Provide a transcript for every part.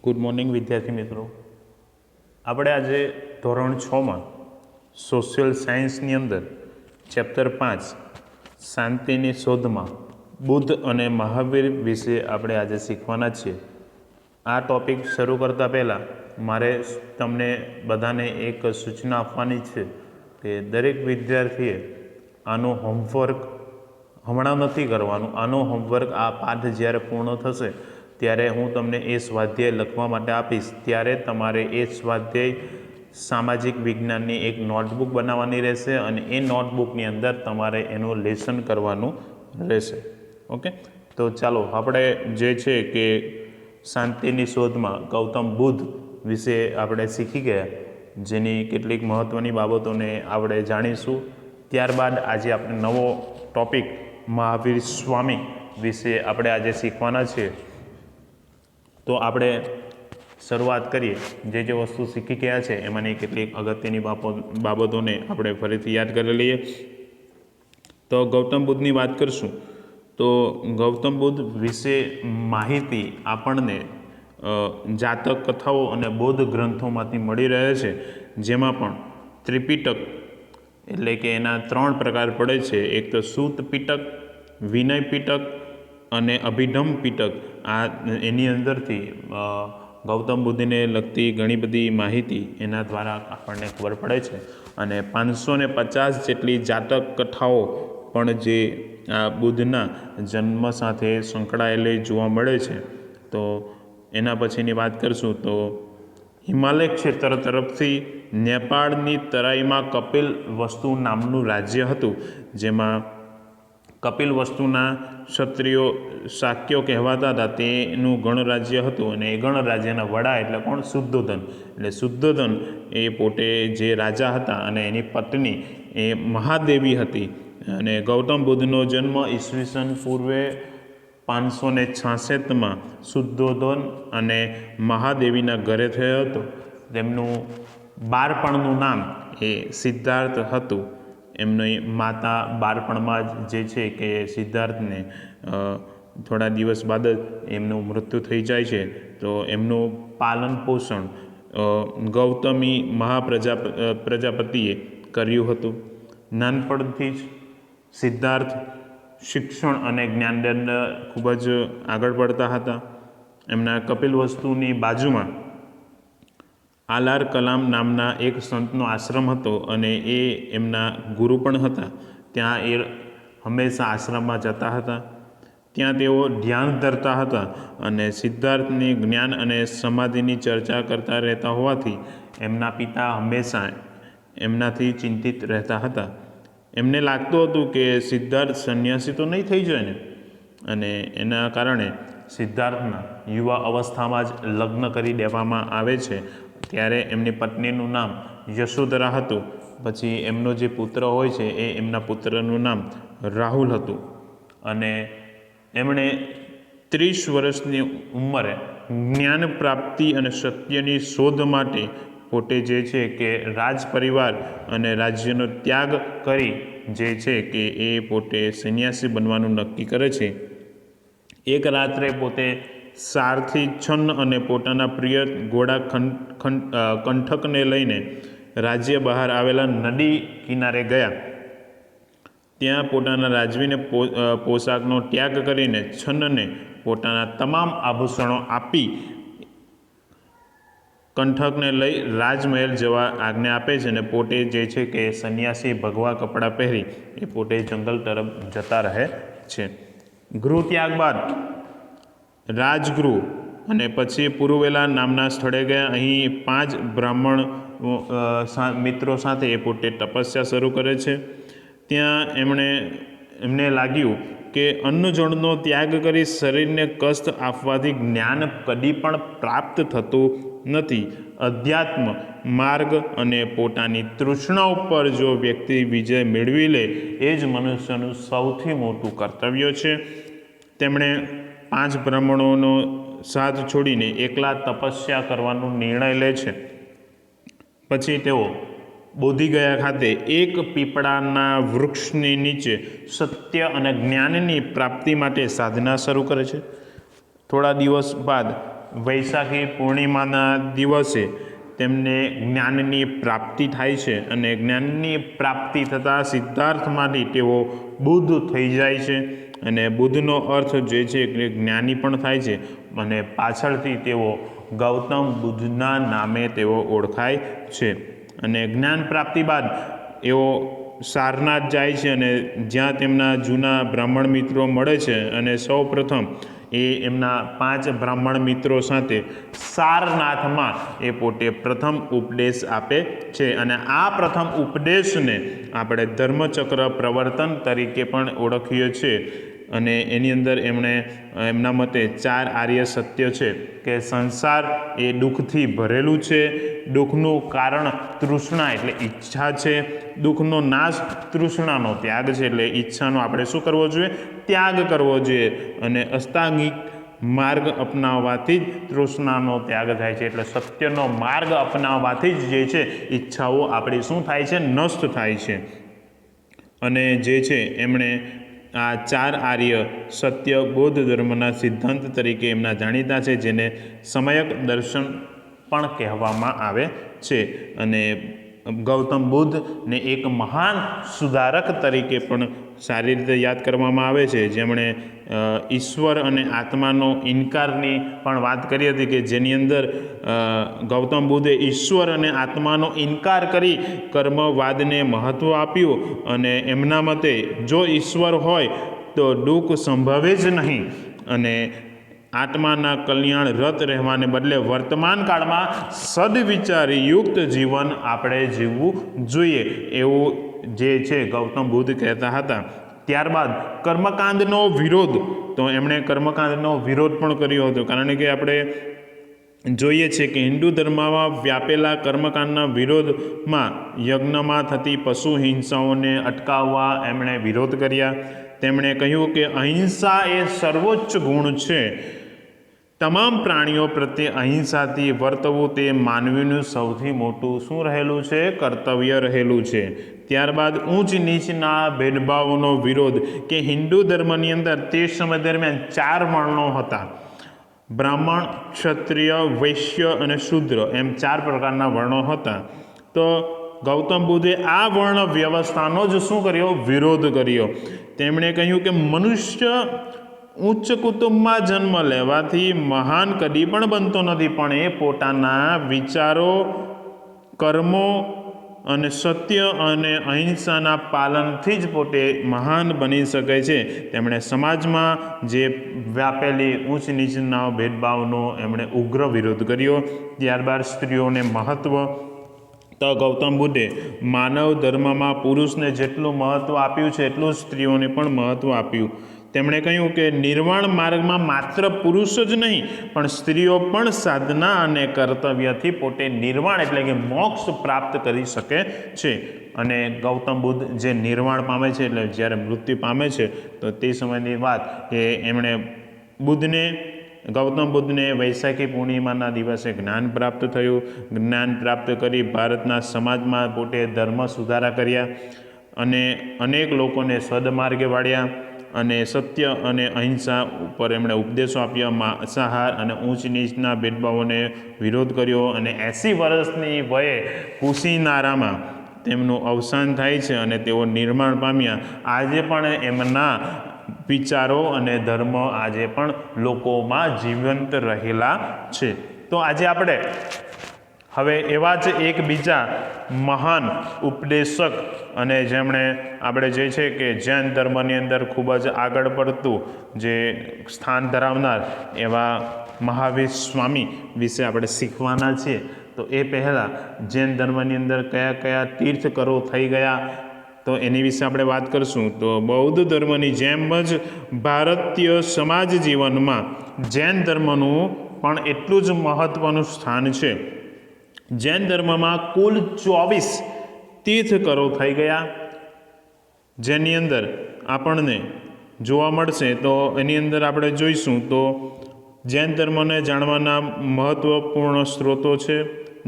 Good morning વિદ્યાર્થી મિત્રો. આપણે આજે ધોરણ 6માં સોશિયલ સાયન્સની અંદર ચેપ્ટર 5 શાંતિની શોધમાં બુદ્ધ અને મહાવીર વિશે આપણે આજે શીખવાના છીએ. આ ટૉપિક શરૂ કરતાં પહેલાં મારે તમને બધાને એક સૂચના આપવાની છે કે દરેક વિદ્યાર્થીએ આનું હોમવર્ક હમણાં નથી કરવાનું. આનું હોમવર્ક આ પાઠ જ્યારે પૂર્ણ થશે ત્યારે હું તમને એ સ્વાધ્યાય લખવા માટે આપીશ. ત્યારે તમારે એ સ્વાધ્યાય સામાજિક વિજ્ઞાનની એક નોટબુક બનાવવાની રહેશે અને એ નોટબુકની અંદર તમારે એનું લેસન કરવાનું રહેશે. ઓકે, તો ચાલો આપણે જે છે કે શાંતિની શોધમાં ગૌતમ બુદ્ધ વિશે આપણે શીખી ગયા, જેની કેટલીક મહત્ત્વની બાબતોને આપણે જાણીશું. ત્યારબાદ આજે આપણે નવો ટૉપિક મહાવીર સ્વામી વિશે આપણે આજે શીખવાના છીએ. તો આપણે શરૂઆત કરીએ. જે વસ્તુ શીખી ગયા છે એમાંની કેટલીક અગત્યની બાબતોને આપણે ફરીથી યાદ કરી લઈએ. તો ગૌતમ બુદ્ધની વાત કરશું તો ગૌતમ બુદ્ધ વિશે માહિતી આપણને જાતક કથાઓ અને બૌદ્ધ ગ્રંથોમાંથી મળી રહે છે, જેમાં પણ ત્રિપિટક એટલે કે એના 3 પ્રકાર પડે છે. એક તો સૂત પિટક, વિનય પિટક અને અભિધમ્મ પિટક. આ એની અંદરથી ગૌતમ બુદ્ધને લગતી ઘણી બધી માહિતી એના દ્વારા આપણને ખબર પડે છે. અને 550 જેટલી જાતક કથાઓ પણ જે આ બુદ્ધના જન્મ સાથે સંકળાયેલી જોવા મળે છે. તો એના પછીની વાત કરશું તો હિમાલય ક્ષેત્ર તરફથી નેપાળની તરાઈમાં કપિલ વસ્તુ નામનું રાજ્ય હતું, જેમાં કપિલ વસ્તુના ક્ષત્રિયો શાક્યો કહેવાતા હતા. તેનું ગણરાજ્ય હતું અને એ ગણરાજ્યના વડા એટલે કોણ? શુદ્ધોધન. એટલે શુદ્ધોધન એ પોતે જે રાજા હતા અને એની પત્ની એ મહાદેવી હતી. અને ગૌતમ બુદ્ધનો જન્મ ઈસવીસન પૂર્વે 566માં શુદ્ધોધન અને મહાદેવીના ઘરે થયો હતો. તેમનું બાળપણનું નામ એ સિદ્ધાર્થ હતું. એમની માતા બાળપણમાં જ જે છે કે સિદ્ધાર્થને થોડા દિવસ બાદ જ એમનું મૃત્યુ થઈ જાય છે. તો એમનું પાલન પોષણ ગૌતમી પ્રજાપતિએ કર્યું હતું. નાનપણથી જ સિદ્ધાર્થ શિક્ષણ અને જ્ઞાનદંડ ખૂબ જ આગળ પડતા હતા. એમના કપિલવસ્તુની બાજુમાં આલાર કલામ નામના એક સંતનો આશ્રમ હતો અને એ એમના ગુરુ પણ હતા. ત્યાં એ હંમેશા આશ્રમમાં જતા હતા. ત્યાં તેઓ ધ્યાન ધરતા હતા અને સિદ્ધાર્થની જ્ઞાન અને સમાધિની ચર્ચા કરતા રહેતા હોવાથી એમના પિતા હંમેશા એમનાથી ચિંતિત રહેતા હતા. એમને લાગતું હતું કે સિદ્ધાર્થ સંન્યાસી તો નહીં થઈ જાય ને, અને એના કારણે સિદ્ધાર્થના યુવા અવસ્થામાં જ લગ્ન કરી દેવામાં આવે છે. ત્યારે એમની પત્નીનું નામ યશોધરા હતું. પછી એમનો જે પુત્ર હોય છે એ એમના પુત્રનું નામ રાહુલ હતું. અને એમણે 30 વર્ષની ઉંમરે જ્ઞાન પ્રાપ્તિ અને સત્યની શોધ માટે પોતે જે છે કે રાજ પરિવાર અને રાજ્યનો ત્યાગ કરી જે છે કે એ પોતે સંન્યાસી બનવાનું નક્કી કરે છે. એક રાત્રે પોતે સારથી છન્ન અને પોતાના પ્રિય ઘોડા કંઠકને લઈને રાજ્ય બહાર આવેલા નદી કિનારે ગયા. ત્યાં પોતાના રાજવીને પોશાકનો ત્યાગ કરીને છન્નને પોતાના તમામ આભૂષણો આપી કંઠકને લઈ રાજમહેલ જવા આજ્ઞા આપે છે. અને પોતે જે છે કે સંન્યાસી ભગવા કપડાં પહેરી એ પોતે જંગલ તરફ જતા રહે છે. ગૃહ ત્યાગ બાદ રાજગૃહ અને પછી પુરુવેલા નામના સ્થળે ગયા. અહીં 5 બ્રાહ્મણ મિત્રો સાથે એ પોતે તપસ્યા શરૂ કરે છે. ત્યાં એમને લાગ્યું કે અન્નજળનો ત્યાગ કરી શરીરને કષ્ટ આપવાથી જ્ઞાન કદી પણ પ્રાપ્ત થતું નથી. અધ્યાત્મ માર્ગ અને પોતાની તૃષ્ણા ઉપર જો વ્યક્તિ વિજય મેળવી લે એ જ મનુષ્યનું સૌથી મોટું કર્તવ્ય છે. તેમણે 5 બ્રાહ્મણોનો સાથ છોડીને એકલા તપસ્યા કરવાનો નિર્ણય લે છે. પછી તેઓ બોધિગયા ખાતે એક પીપળાના વૃક્ષની નીચે સત્ય અને જ્ઞાનની પ્રાપ્તિ માટે સાધના શરૂ કરે છે. થોડા દિવસ બાદ વૈશાખી પૂર્ણિમાના દિવસે તેમને જ્ઞાનની પ્રાપ્તિ થાય છે અને જ્ઞાનની પ્રાપ્તિ થતાં સિદ્ધાર્થમાંથી તેઓ બુદ્ધ થઈ જાય છે અને બુદ્ધનો અર્થ જે છે કે જ્ઞાની પણ થાય છે અને પાછળથી તેઓ ગૌતમ બુદ્ધના નામે તેઓ ઓળખાય છે અને જ્ઞાન પ્રાપ્તિ બાદ એઓ સારનાથ જાય છે અને જ્યાં તેમના જૂના બ્રાહ્મણ મિત્રો મળે છે અને સૌ પ્રથમ એ એમના 5 બ્રાહ્મણ મિત્રો સાથે સારનાથમાં એ પોતે પ્રથમ ઉપદેશ આપે છે અને આ પ્રથમ ઉપદેશને આપણે ધર્મચક્ર પ્રવર્તન તરીકે પણ ઓળખીએ છીએ અને એની અંદર એમણે એમના મતે 4 આર્ય સત્ય છે કે સંસાર એ દુઃખથી ભરેલું છે, દુઃખનું કારણ તૃષ્ણા એટલે ઈચ્છા છે, દુઃખનો નાશ તૃષ્ણાનો ત્યાગ છે એટલે ઈચ્છાનો આપણે શું કરવો જોઈએ? ત્યાગ કરવો જોઈએ અને અષ્ટાંગિક માર્ગ અપનાવવાથી જ તૃષ્ણાનો ત્યાગ થાય છે એટલે સત્યનો માર્ગ અપનાવવાથી જ જે છે ઈચ્છાઓ આપણી શું થાય છે? નષ્ટ થાય છે અને જે છે એમણે આ 4 આર્ય સત્ય બૌદ્ધ ધર્મના સિદ્ધાંત તરીકે એમના જાણીતા છે જેને સમયક દર્શન પણ કહેવામાં આવે છે અને ગૌતમ બુદ્ધને એક મહાન સુધારક તરીકે પણ સારી રીતે યાદ કરવામાં આવે છે જેમણે ઈશ્વર અને આત્માનો ઇનકારની પણ વાત કરી હતી કે જેની અંદર ગૌતમ બુદ્ધે ઈશ્વર અને આત્માનો ઇનકાર કરી કર્મવાદને મહત્ત્વ આપ્યું અને એમના મતે જો ઈશ્વર હોય તો દુઃખ સંભવે જ નહીં અને આત્માના કલ્યાણ રત રહેવાને બદલે વર્તમાન કાળમાં સદવિચારયુક્ત જીવન આપણે જીવવું જોઈએ એવું જે છે ગૌતમ બુદ્ધ કહેતા હતા. ત્યારબાદ કર્મકાંડનો વિરોધ, તો એમણે કર્મકાંડનો વિરોધ પણ કર્યો હતો કારણ કે આપણે જોઈએ છે કે હિન્દુ ધર્મમાં વ્યાપેલા કર્મકાંડના વિરોધમાં યજ્ઞમાં થતી પશુ હિંસાઓને અટકાવવા એમણે વિરોધ કર્યા. તેમણે કહ્યું કે અહિંસા એ સર્વોચ્ચ ગુણ છે. તમામ પ્રાણીઓ પ્રત્યે અહિંસાથી વર્તવું તે માનવીનું સૌથી મોટું શું રહેલું છે? કર્તવ્ય રહેલું છે. ત્યારબાદ ઊંચ નીચના ભેદભાવનો વિરોધ કે હિન્દુ ધર્મની અંદર તે સમય દરમિયાન 4 વર્ણો હતા. બ્રાહ્મણ, ક્ષત્રિય, વૈશ્ય અને શૂદ્ર એમ 4 પ્રકારના વર્ણો હતા. તો ગૌતમ બુદ્ધે આ વર્ણ વ્યવસ્થાનો જ શું કર્યો? વિરોધ કર્યો. તેમણે કહ્યું કે મનુષ્ય ઉચ્ચ કુટુંબમાં જન્મ લેવાથી મહાન કદી પણ બનતો નથી પણ એ પોતાના વિચારો, કર્મો અને સત્ય અને અહિંસાના પાલનથી જ પોતે મહાન બની શકે છે. તેમણે સમાજમાં જે વ્યાપેલી ઊંચ નીચના ભેદભાવનો એમણે ઉગ્ર વિરોધ કર્યો. ત્યારબાદ સ્ત્રીઓને મહત્ત્વ, તો ગૌતમ બુદ્ધે માનવ ધર્મમાં પુરુષને જેટલું મહત્ત્વ આપ્યું છે એટલું સ્ત્રીઓને પણ મહત્ત્વ આપ્યું. તેમણે કહ્યું કે નિર્વાણ માર્ગમાં માત્ર પુરુષ જ નહીં પણ સ્ત્રીઓ પણ સાધના અને કર્તવ્યથી પોતે નિર્વાણ એટલે કે મોક્ષ પ્રાપ્ત કરી શકે છે. અને ગૌતમ બુદ્ધ જે નિર્વાણ પામે છે એટલે જ્યારે મૃત્યુ પામે છે તો તે સમયની વાત કે એમણે ગૌતમ બુદ્ધને વૈશાખી પૂર્ણિમાના દિવસે જ્ઞાન પ્રાપ્ત થયું. જ્ઞાન પ્રાપ્ત કરી ભારતના સમાજમાં પોતે ધર્મ સુધારા કર્યા અને અનેક લોકોને સદમાર્ગે વાળ્યા અને સત્ય અને અહિંસા ઉપર એમણે ઉપદેશો આપ્યા. માંસાહાર અને ઊંચ નીચના ભેદભાવોને વિરોધ કર્યો અને 80 વર્ષની વયે કુશીનારામાં તેમનું અવસાન થાય છે અને તેઓ નિર્માણ પામ્યા. આજે પણ એમના વિચારો અને ધર્મ આજે પણ લોકોમાં જીવંત રહેલા છે. તો આજે આપણે હવે એવા જ એક બીજા મહાન ઉપદેશક અને જેમણે આપણે જે છે કે જૈન ધર્મની અંદર ખૂબ જ આગળ પડતું જે સ્થાન ધરાવનાર એવા મહાવીર સ્વામી વિશે આપણે શીખવાના છીએ. તો એ પહેલાં જૈન ધર્મની અંદર કયા કયા તીર્થકરો થઈ ગયા તો એની વિશે આપણે વાત કરશું. તો બૌદ્ધ ધર્મની જેમ જ ભારતીય સમાજ જીવનમાં જૈન ધર્મનું પણ એટલું જ મહત્ત્વનું સ્થાન છે. જૈન ધર્મમાં કુલ 24 તીર્થકરો થઈ ગયા જેની અંદર આપણને જોવા મળશે. તો એની અંદર આપણે જોઈશું તો જૈન ધર્મને જાણવાના મહત્ત્વપૂર્ણ સ્ત્રોતો છે.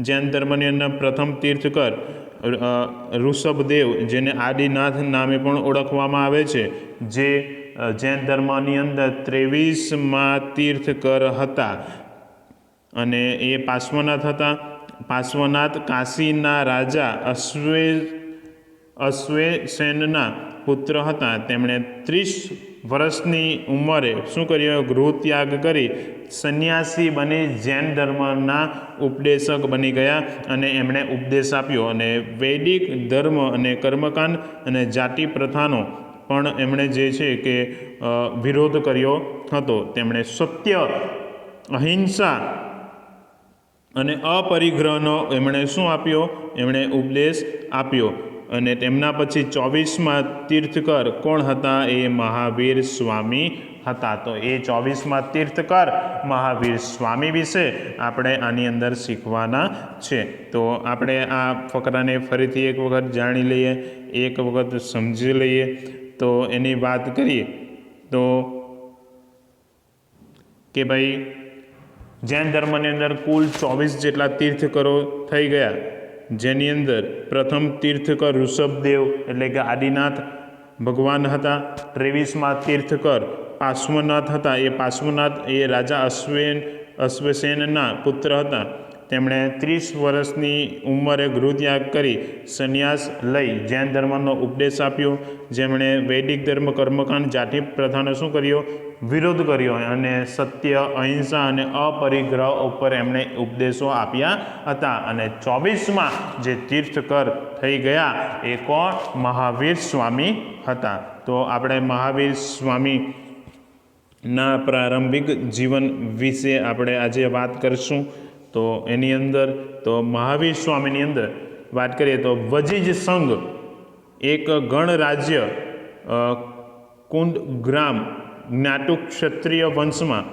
જૈન ધર્મની અંદર પ્રથમ તીર્થકર ઋષભદેવ, જેને આદિનાથ નામે પણ ઓળખવામાં આવે છે, જે જૈન ધર્મની અંદર 23મા તીર્થકર હતા. અને એ પાર્શ્વનાથ હતા. પાર્શ્વનાથ કાશીના રાજા અશ્વેસેનના પુત્ર હતા. તેમણે 30 વર્ષની ઉંમરે શું કર્યું? ગૃહ ત્યાગ કરી સંન્યાસી બની જૈન ધર્મના ઉપદેશક બની ગયા અને એમણે ઉપદેશ આપ્યો. અને વૈદિક ધર્મ અને કર્મકાંડ અને જાતિ પ્રથાનો પણ એમણે જે છે કે વિરોધ કર્યો હતો. તેમણે સત્ય, અહિંસા અને અપરિગ્રહનો એમણે શું આપ્યો? એમણે ઉપદેશ આપ્યો. અને તેમના પછી 24મા તીર્થકર કોણ હતા? એ મહાવીર સ્વામી હતા. તો એ 24મા તીર્થકર મહાવીર સ્વામી વિશે આપણે આની અંદર શીખવાના છે. તો આપણે આ ફકરાને ફરીથી એક વખત જાણી લઈએ, એક વખત સમજી લઈએ. તો એની વાત કરીએ તો કે ભાઈ જૈન ધર્મની અંદર કુલ 24 જેટલા તીર્થકરો થઈ ગયા, જેની અંદર પ્રથમ તીર્થકર ઋષભદેવ એટલે કે આદિનાથ ભગવાન હતા. 23મા તીર્થકર પાર્શ્વનાથ હતા. એ પાર્શ્વનાથ એ રાજા અશ્વસેનના પુત્ર હતા. તેમણે 30 વર્ષની ઉંમરે ગૃહત્યાગ કરી સંન્યાસ લઈ જૈન ધર્મનો ઉપદેશ આપ્યો. જેમણે વૈદિક ધર્મ, કર્મકાંડ, જાતિ પ્રથાનો શું કર્યો? વિરોધ કર્યો. અને સત્ય, અહિંસા અને અપરિગ્રહ ઉપર એમણે ઉપદેશો આપ્યા હતા. અને 24મા જે તીર્થકર થઈ ગયા એ કોણ? મહાવીર સ્વામી હતા. તો આપણે મહાવીર સ્વામીના પ્રારંભિક જીવન વિશે આપણે આજે વાત કરીશું. તો એની અંદર તો મહાવીર સ્વામીની અંદર વાત કરીએ તો વજીજ સંઘ એક ગણરાજ્ય કુંદગ્રામ જ્ઞાતુ ક્ષત્રિય વંશમાં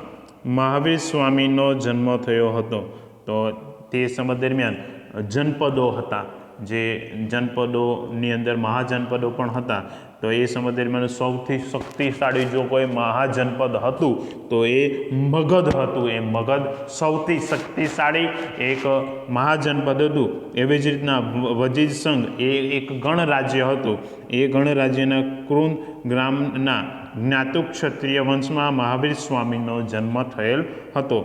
મહાવીર સ્વામીનો જન્મ થયો હતો. તો તે સમય દરમિયાન જનપદો હતા, જે જનપદોની અંદર મહાજનપદો પણ હતા. તો એ સમય દરમિયાન સૌથી શક્તિશાળી જો કોઈ મહાજનપદ હતું તો એ મગધ હતું. એ મગધ સૌથી શક્તિશાળી એક મહાજનપદ હતું. એવી જ રીતના વજીજ સંઘ એ એક ગણરાજ્ય હતું. એ ગણરાજ્યના કૃંદ ગ્રામના જ્ઞાતુ ક્ષત્રિય વંશમાં મહાવીર સ્વામીનો જન્મ થયેલ હતો.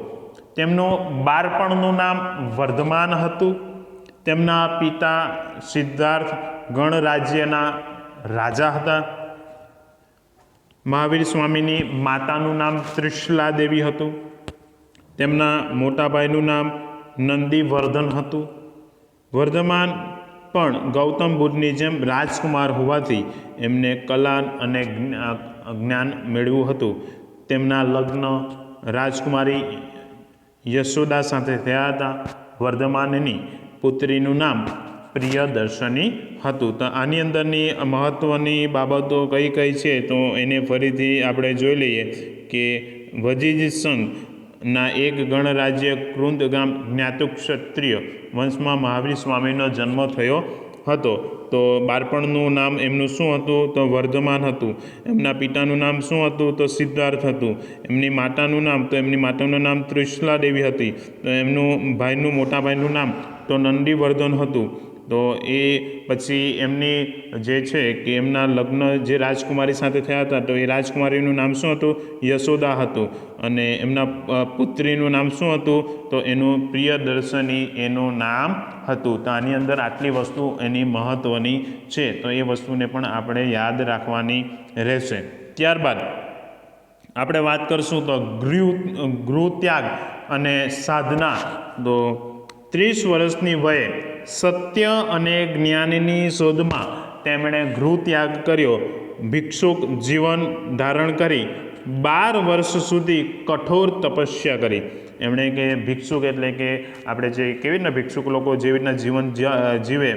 તેમનું બાળપણનું નામ વર્ધમાન હતું. તેમના પિતા સિદ્ધાર્થ ગણરાજ્યના રાજા હતા. મહાવીર સ્વામીની માતાનું નામ ત્રિશલા દેવી હતું. તેમના મોટા ભાઈનું નામ નંદીવર્ધન હતું. વર્ધમાન પણ ગૌતમ બુદ્ધની જેમ રાજકુમાર હોવાથી એમને કલા અને જ્ઞાન મેળવ્યું હતું. તેમના લગ્ન રાજકુમારી યશોદા સાથે થયા હતા. વર્ધમાનની પુત્રીનું નામ પ્રિયદર્શની હતું. તો આની અંદરની મહત્ત્વની બાબતો કઈ કઈ છે તો એને ફરીથી આપણે જોઈ લઈએ કે વજીજ સંઘના એક ગણરાજ્ય કૃંદગામ જ્ઞાતુ ક્ષત્રિય વંશમાં મહાવીર સ્વામીનો જન્મ થયો હતો. તો બાળપણનું નામ એમનું શું હતું? તો વર્ધમાન હતું. એમના પિતાનું નામ શું હતું? તો સિદ્ધાર્થ હતું. એમની માતાનું નામ નામ ત્રિશલા દેવી હતી. તો એમનું મોટા ભાઈનું નામ તો નંદીવર્ધન હતું. તો એ પછી એમની જે છે કે એમના લગ્ન જે રાજકુમારી સાથે થયા હતા તો એ રાજકુમારીનું નામ શું હતું? યશોદા હતું. અને એમના પુત્રીનું નામ શું હતું? તો એનું પ્રિયદર્શની એનું નામ હતું. તો આની અંદર આટલી વસ્તુ એની મહત્ત્વની છે. તો એ વસ્તુને પણ આપણે યાદ રાખવાની રહેશે. ત્યારબાદ આપણે વાત કરીશું તો ગૃહત્યાગ અને સાધના. તો 30 વર્ષની વયે સત્ય અને જ્ઞાનની શોધમાં તેમણે ગૃહત્યાગ કર્યો. ભિક્ષુક જીવન ધારણ કરી 12 વર્ષ સુધી કઠોર તપસ્યા કરી. એમણે કે ભિક્ષુક એટલે કે આપણે જે કેવી રીતના ભિક્ષુક લોકો જેવી રીતના જીવન જીવે,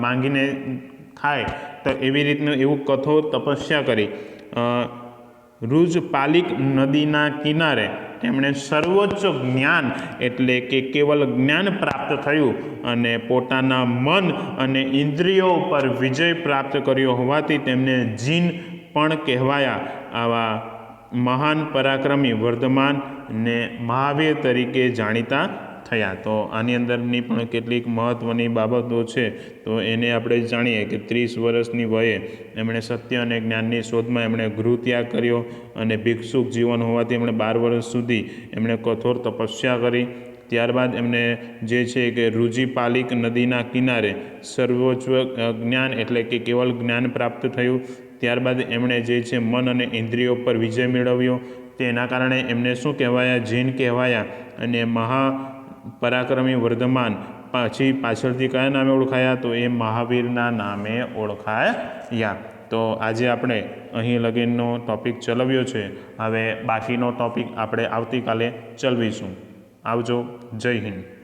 માંગીને ખાય, તો એવી રીતનું એવું કઠોર તપસ્યા કરી. રુજપાલિક નદીના કિનારે તેમણે સર્વોચ્ચ જ્ઞાન એટલે કે કેવલ જ્ઞાન પ્રાપ્ત થયું અને પોતાના મન અને ઇન્દ્રિયો ઉપર વિજય પ્રાપ્ત કર્યો હોવાથી તેમને જીન પણ કહેવાયા. આવા મહાન પરાક્રમી વર્ધમાન ને મહાવીર તરીકે જાણીતા થયા. તો આની અંદરની પણ કેટલીક મહત્ત્વની બાબતો છે. તો એને આપણે જાણીએ કે 30 વર્ષની વયે એમણે સત્ય અને જ્ઞાનની શોધમાં એમણે ગૃહત્યાગ કર્યો અને ભિક્ષુક જીવન હોવાથી એમણે 12 વર્ષ સુધી એમણે કઠોર તપસ્યા કરી. ત્યારબાદ એમને જે છે કે રુજિપાલિક નદીના કિનારે સર્વોચ્ચ જ્ઞાન એટલે કે કેવલ જ્ઞાન પ્રાપ્ત થયું. ત્યારબાદ એમણે જે છે મન અને ઇન્દ્રિયો પર વિજય મેળવ્યો. તેના કારણે એમને શું કહેવાયા? જૈન કહેવાયા. અને પરાક્રમી વર્ધમાન પાછળથી કયા નામે ઓળખાયા? તો એ મહાવીરના નામે ઓળખાયા. તો આજે આપણે અહીં લગીનનો ટૉપિક ચલાવ્યો છે. હવે બાકીનો ટૉપિક આપણે આવતીકાલે ચલાવીશું. આવજો. જય હિન્દ.